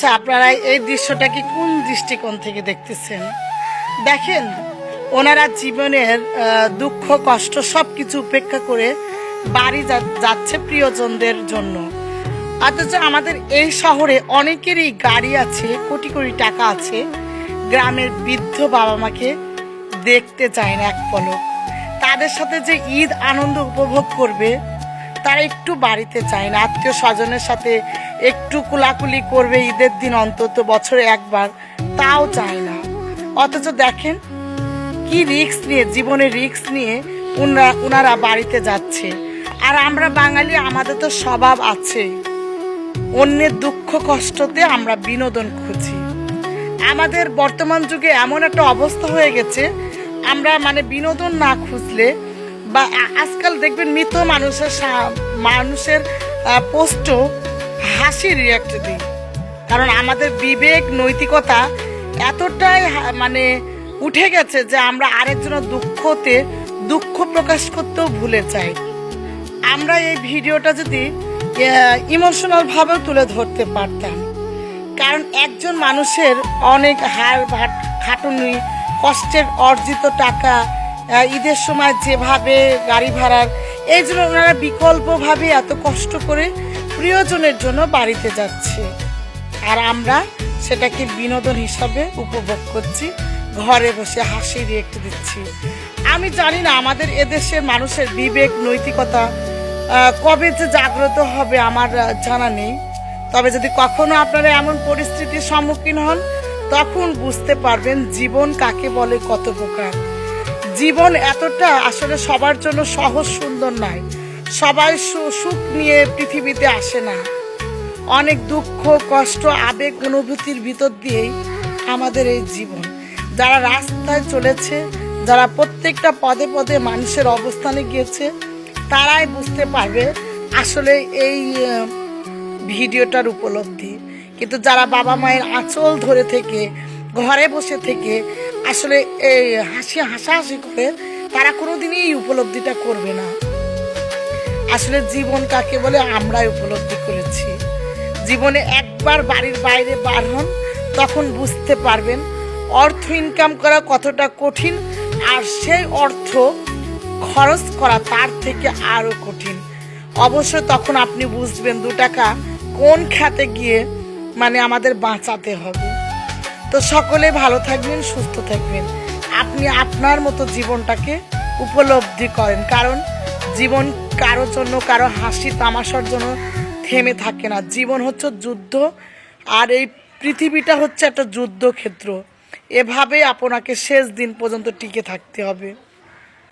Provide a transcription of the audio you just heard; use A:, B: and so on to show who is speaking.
A: আচ্ছা, আপনারা এই দৃশ্যটাকে কোন দৃষ্টিকোণ থেকে দেখতেছেন? দেখেন, ওনারা জীবনের দুঃখ কষ্ট সব কিছু উপেক্ষা করে বাড়ি যাচ্ছে প্রিয়জনদের জন্য। অথচ আমাদের এই শহরে অনেকেরই গাড়ি আছে, কোটি কোটি টাকা আছে, গ্রামের বৃদ্ধ বাবা মাকে দেখতে চায় না এক পলক। তাদের সাথে যে ঈদ আনন্দ উপভোগ করবে তারা একটু বাড়িতে চায় না, আত্মীয় স্বজনের সাথে একটু কুলাকুলি করবে ঈদের দিন অন্তত বছরে একবার, তাও চায় না। অথচ দেখেন কি রিস্ক নিয়ে, জীবনের রিস্ক নিয়ে ওনারা বাড়িতে যাচ্ছে। আর আমরা বাঙালি, আমাদের তো স্বভাব আছে অন্যের দুঃখ কষ্টতে আমরা বিনোদন খুঁজি। আমাদের বর্তমান যুগে এমন একটা অবস্থা হয়ে গেছে, আমরা মানে বিনোদন না খুঁজলে বা আজকাল দেখবেন মৃত মানুষের পোস্টও হাসি রিয়াক্ট দিই। কারণ আমাদের বিবেক নৈতিকতা এতটাই মানে উঠে গেছে যে আমরা আরেকজনের দুঃখতে দুঃখ প্রকাশ করতেও ভুলে যাই। আমরা এই ভিডিওটা যদি ইমোশনাল ভাবেও তুলে ধরতে পারতাম, কারণ একজন মানুষের অনেক হাড় খাটুনি কষ্টের অর্জিত টাকা ঈদের সময় যেভাবে গাড়ি ভাড়ার, এই জন্য ওনারা বিকল্পভাবে এত কষ্ট করে প্রিয়জনের জন্য বাড়িতে যাচ্ছে, আর আমরা সেটাকে বিনোদন হিসাবে উপভোগ করছি, ঘরে বসে হাসি রিয়েক্ট দিচ্ছি। আমি জানি না আমাদের এদেশের মানুষের বিবেক নৈতিকতা কবে যে জাগ্রত হবে আমার জানা নেই। তবে যদি কখনো আপনারা এমন পরিস্থিতির সম্মুখীন হন, তখন বুঝতে পারবেন জীবন কাকে বলে, কত প্রকার। জীবন এতটা আসলে সবার জন্য সহজ সুন্দর নয়। সবাই সুখ নিয়ে পৃথিবীতে আসে না। অনেক দুঃখ কষ্ট আবেগ অনুভূতির ভিতর দিয়েই আমাদের এই জীবন। যারা রাস্তায় চলেছে, যারা প্রত্যেকটা পদে পদে মানুষের অবস্থানে গিয়েছে, তারাই বুঝতে পারবে আসলে এই ভিডিওটার উপলব্ধি। কিন্তু যারা বাবা মায়ের আঁচল ধরে থেকে ঘরে বসে থেকে আসলে এই হাসাহাসি করে, তারা কোনোদিনই এই উপলব্ধিটা করবে না। আসলে জীবন কাকে বলে আমরাই উপলব্ধি করেছি। জীবনে একবার বাড়ির বাইরে বার হন, তখন বুঝতে পারবেন অর্থ ইনকাম করা কতটা কঠিন, আর সেই অর্থ খরচ করা তার থেকে আরও কঠিন। অবশ্যই তখন আপনি বুঝবেন 2 টাকা কোন খাতে গিয়ে মানে আমাদের বাঁচাতে হবে। তো সকলে ভালো থাকবেন, সুস্থ থাকবেন, আপনি আপনার মতো জীবনটাকে উপলব্ধি করেন। কারণ জীবন কারোর জন্য, কারো হাসি তামাশার জন্য থেমে থাকে না। জীবন হচ্ছে যুদ্ধ, আর এই পৃথিবীটা হচ্ছে একটা যুদ্ধক্ষেত্র। এভাবে আপনাকে শেষ দিন পর্যন্ত টিকে থাকতে হবে।